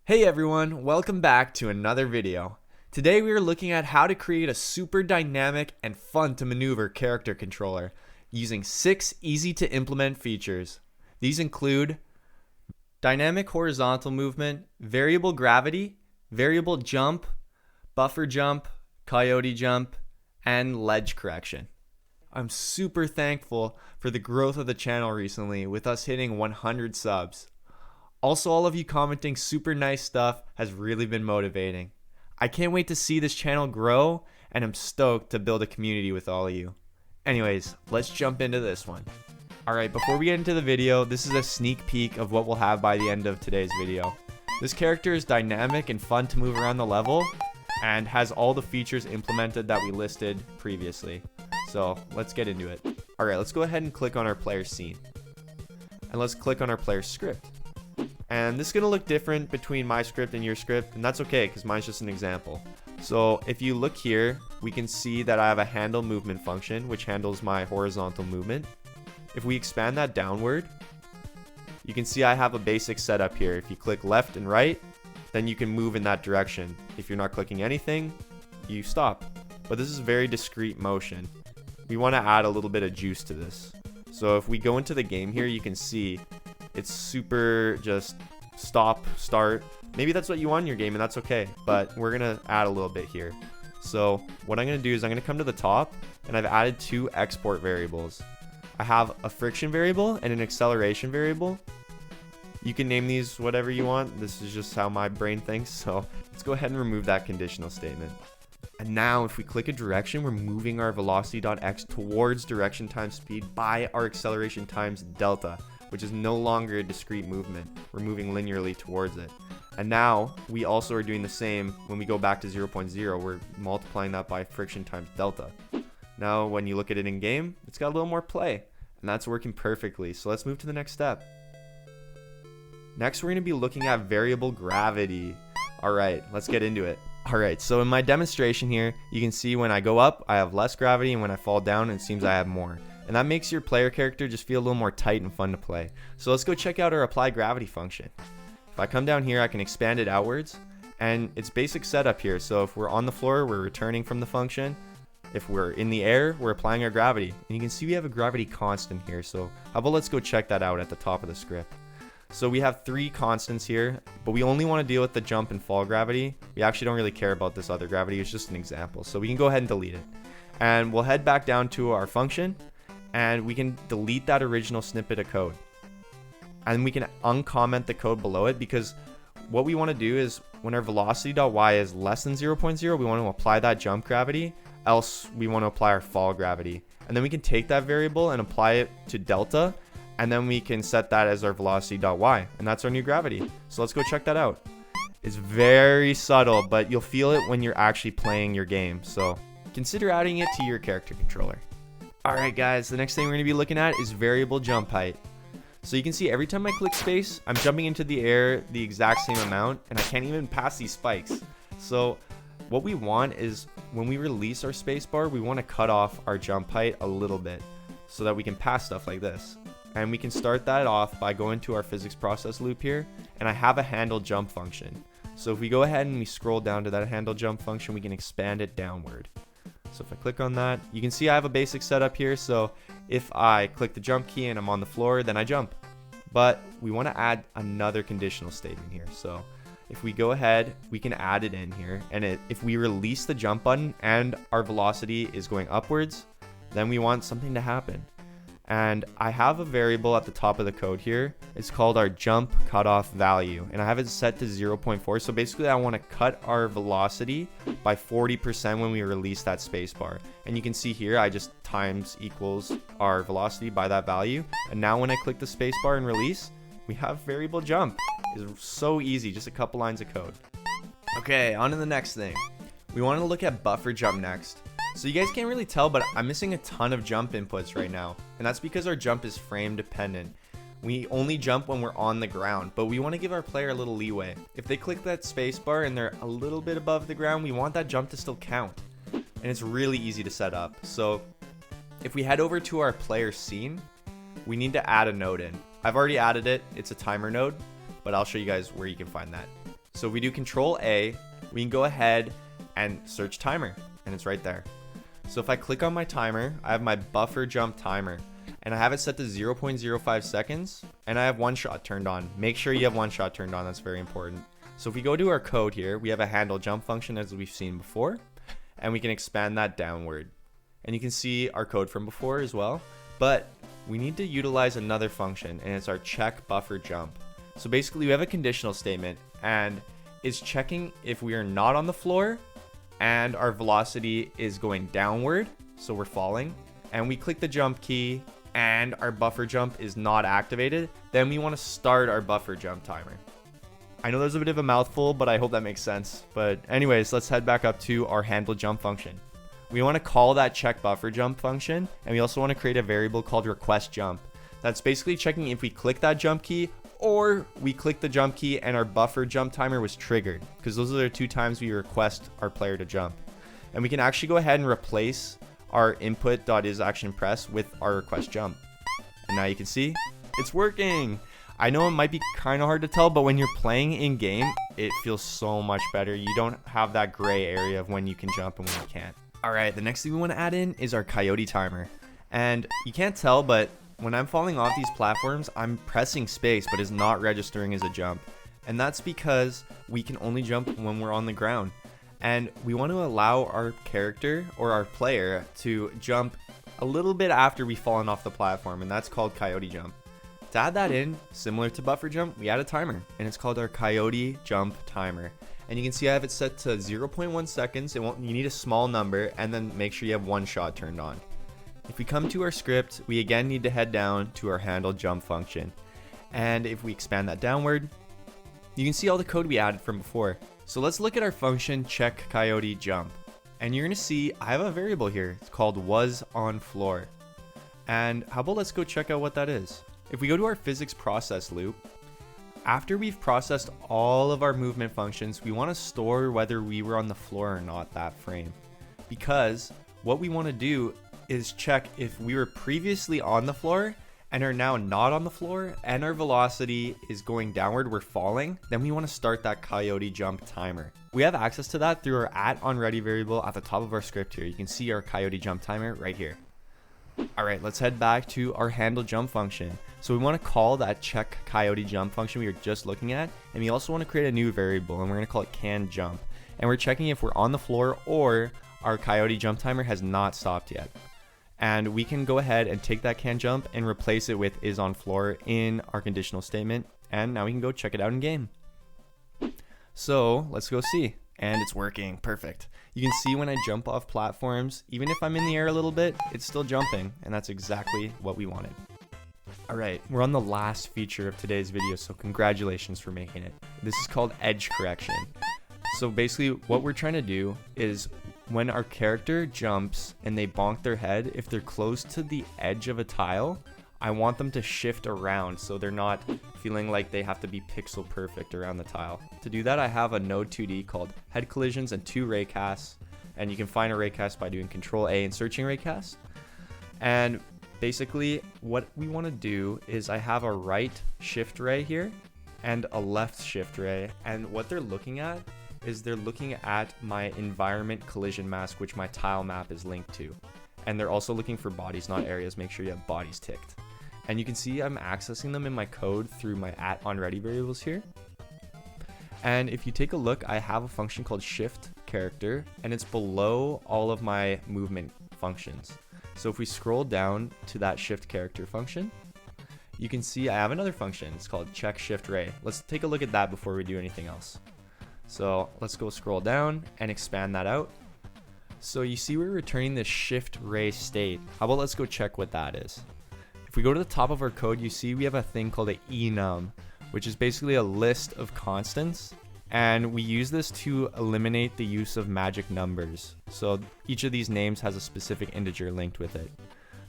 Hey everyone, welcome back to another video. Today we are looking at how to create a super dynamic and fun to maneuver character controller using 6 easy to implement features. These include dynamic horizontal movement, variable gravity, variable jump, buffer jump, coyote jump, and ledge correction. I'm super thankful for the growth of the channel recently with us hitting 100 subs. Also, all of you commenting super nice stuff has really been motivating. I can't wait to see this channel grow, and I'm stoked to build a community with all of you. Anyways, let's jump into this one. Alright, before we get into the video, this is a sneak peek of what we'll have by the end of today's video. This character is dynamic and fun to move around the level, and has all the features implemented that we listed previously. So, let's get into it. Alright, let's go ahead and click on our player scene. And let's click on our player script. And this is going to look different between my script and your script, and that's okay because mine's just an example. So if you look here, we can see that I have a handle movement function which handles my horizontal movement. If we expand that downward, you can see I have a basic setup here. If you click left and right, then you can move in that direction. If you're not clicking anything, you stop. But this is very discrete motion. We want to add a little bit of juice to this. So if we go into the game here, you can see it's super just stop, start. Maybe that's what you want in your game, and that's okay. But we're going to add a little bit here. So what I'm going to do is I'm going to come to the top, and I've added 2 export variables. I have a friction variable and an acceleration variable. You can name these whatever you want. This is just how my brain thinks. So let's go ahead and remove that conditional statement. And now if we click a direction, we're moving our velocity.x towards direction times speed by our acceleration times delta, which is no longer a discrete movement. We're moving linearly towards it. And now we also are doing the same when we go back to 0.0. We're multiplying that by friction times delta. Now when you look at it in game, it's got a little more play, and that's working perfectly. So let's move to the next step. Next, we're going to be looking at variable gravity. All right, let's get into it. All right, so in my demonstration here, you can see when I go up, I have less gravity, and when I fall down, it seems I have more. And that makes your player character just feel a little more tight and fun to play. So let's go check out our apply gravity function. If I come down here, I can expand it outwards, and it's basic setup here. So if we're on the floor, we're returning from the function. If we're in the air, we're applying our gravity. And you can see we have a gravity constant here. So how about let's go check that out at the top of the script. So we have 3 constants here, but we only want to deal with the jump and fall gravity. We actually don't really care about this other gravity. It's just an example. So we can go ahead and delete it. And we'll head back down to our function, and we can delete that original snippet of code. And we can uncomment the code below it, because what we want to do is when our velocity.y is less than 0.0, we want to apply that jump gravity, else we want to apply our fall gravity. And then we can take that variable and apply it to delta, and then we can set that as our velocity.y, and that's our new gravity. So let's go check that out. It's very subtle, but you'll feel it when you're actually playing your game. So consider adding it to your character controller. Alright guys, the next thing we're going to be looking at is variable jump height. So you can see every time I click space, I'm jumping into the air the exact same amount, and I can't even pass these spikes. So what we want is when we release our spacebar, we want to cut off our jump height a little bit so that we can pass stuff like this. And we can start that off by going to our physics process loop here, and I have a handle jump function. So if we go ahead and we scroll down to that handle jump function, we can expand it downward. So if I click on that, you can see I have a basic setup here. So if I click the jump key and I'm on the floor, then I jump. But we want to add another conditional statement here. So if we go ahead, we can add it in here. And if we release the jump button and our velocity is going upwards, then we want something to happen. And I have a variable at the top of the code here. It's called our jump cutoff value, and I have it set to 0.4. So basically I want to cut our velocity by 40% when we release that spacebar. And you can see here I just times equals our velocity by that value. And now when I click the spacebar and release, we have variable jump. It's so easy, just a couple lines of code. Okay, on to the next thing. We want to look at buffer jump next. So you guys can't really tell, but I'm missing a ton of jump inputs right now, and that's because our jump is frame dependent. We only jump when we're on the ground, but we want to give our player a little leeway. If they click that spacebar and they're a little bit above the ground, we want that jump to still count, and it's really easy to set up. So if we head over to our player scene, we need to add a node in. I've already added it. It's a timer node, but I'll show you guys where you can find that. So if we do Control A, we can go ahead and search timer, and it's right there. So if I click on my timer, I have my buffer jump timer, and I have it set to 0.05 seconds, and I have one shot turned on. Make sure you have one shot turned on, that's very important. So if we go to our code here, we have a handle jump function as we've seen before, and we can expand that downward. And you can see our code from before as well, but we need to utilize another function, and it's our check buffer jump. So basically we have a conditional statement, and it's checking if we are not on the floor and our velocity is going downward, so we're falling, and we click the jump key and our buffer jump is not activated, then we want to start our buffer jump timer. I know there's a bit of a mouthful, but I hope that makes sense. But anyways, let's head back up to our handle jump function. We want to call that check buffer jump function, and we also want to create a variable called request jump. That's basically checking if we click that jump key or we click the jump key and our buffer jump timer was triggered, because those are the 2 times we request our player to jump. And we can actually go ahead and replace our input.isActionPress with our request jump. And now you can see it's working. I know it might be kind of hard to tell, but when you're playing in game, it feels so much better. You don't have that gray area of when you can jump and when you can't. All right, the next thing we want to add in is our Coyote timer. And you can't tell, but when I'm falling off these platforms, I'm pressing space, but it's not registering as a jump. And that's because we can only jump when we're on the ground. And we want to allow our character or our player to jump a little bit after we've fallen off the platform, and that's called Coyote Jump. To add that in, similar to buffer jump, we add a timer, and it's called our Coyote Jump timer. And you can see I have it set to 0.1 seconds. You need a small number, and then make sure you have one shot turned on. If we come to our script, we again need to head down to our handle jump function. And if we expand that downward, you can see all the code we added from before. So let's look at our function check Coyote Jump. And you're gonna see I have a variable here. It's called was on floor. And how about let's go check out what that is. If we go to our physics process loop, after we've processed all of our movement functions, we want to store whether we were on the floor or not that frame. Because what we want to do is check if we were previously on the floor and are now not on the floor and our velocity is going downward, we're falling, then we want to start that Coyote Jump timer. We have access to that through our @onReady variable at the top of our script here. You can see our Coyote Jump timer right here. All right, let's head back to our handle jump function. So we want to call that check Coyote Jump function we were just looking at, and we also want to create a new variable, and we're going to call it can jump. And we're checking if we're on the floor or our Coyote Jump timer has not stopped yet. And we can go ahead and take that can jump and replace it with is on floor in our conditional statement, and now we can go check it out in game. So let's go see. And it's working, perfect. You can see when I jump off platforms, even if I'm in the air a little bit, it's still jumping, and that's exactly what we wanted. All right, we're on the last feature of today's video, so congratulations for making it. This is called edge correction. So basically what we're trying to do is when our character jumps and they bonk their head, if they're close to the edge of a tile, I want them to shift around so they're not feeling like they have to be pixel perfect around the tile. To do that, I have a node 2D called head collisions and 2 raycasts, and you can find a raycast by doing Control A and searching raycast. And basically what we want to do is I have a right shift ray here and a left shift ray, and what they're looking at is they're looking at my environment collision mask, which my tile map is linked to. And they're also looking for bodies, not areas. Make sure you have bodies ticked. And you can see I'm accessing them in my code through my @onReady variables here. And if you take a look, I have a function called shift character, and it's below all of my movement functions. So if we scroll down to that shift character function, you can see I have another function. It's called check shift ray. Let's take a look at that before we do anything else. So let's go scroll down and expand that out. So you see we're returning this shift ray state. How about let's go check what that is. If we go to the top of our code, you see we have a thing called a enum, which is basically a list of constants. And we use this to eliminate the use of magic numbers. So each of these names has a specific integer linked with it.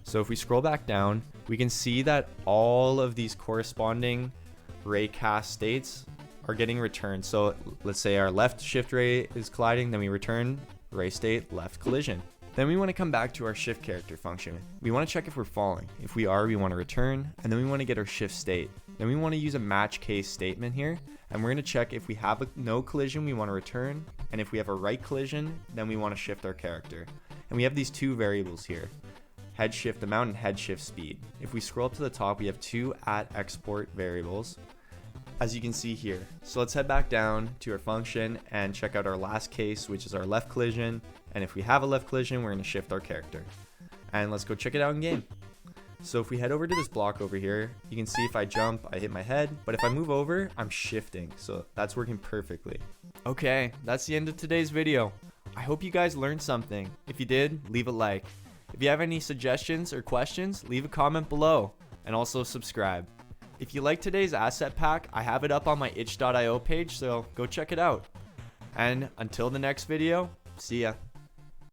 So if we scroll back down, we can see that all of these corresponding raycast states are getting returned. So let's say our left shift ray is colliding, then we return ray state left collision. Then we want to come back to our shift character function. We want to check if we're falling. If we are, we want to return, and then we want to get our shift state. Then we want to use a match case statement here, and we're going to check if we have a no collision we want to return, and if we have a right collision then we want to shift our character. And we have these two variables here, head shift amount and head shift speed. If we scroll up to the top, we have two @export variables, as you can see here. So let's head back down to our function and check out our last case, which is our left collision. And if we have a left collision, we're going to shift our character. And let's go check it out in game. So if we head over to this block over here, you can see if I jump, I hit my head, but if I move over, I'm shifting. So that's working perfectly. Okay, that's the end of today's video. I hope you guys learned something. If you did, leave a like. If you have any suggestions or questions, leave a comment below, and also subscribe. If you like today's asset pack, I have it up on my itch.io page, so go check it out. And until the next video, see ya.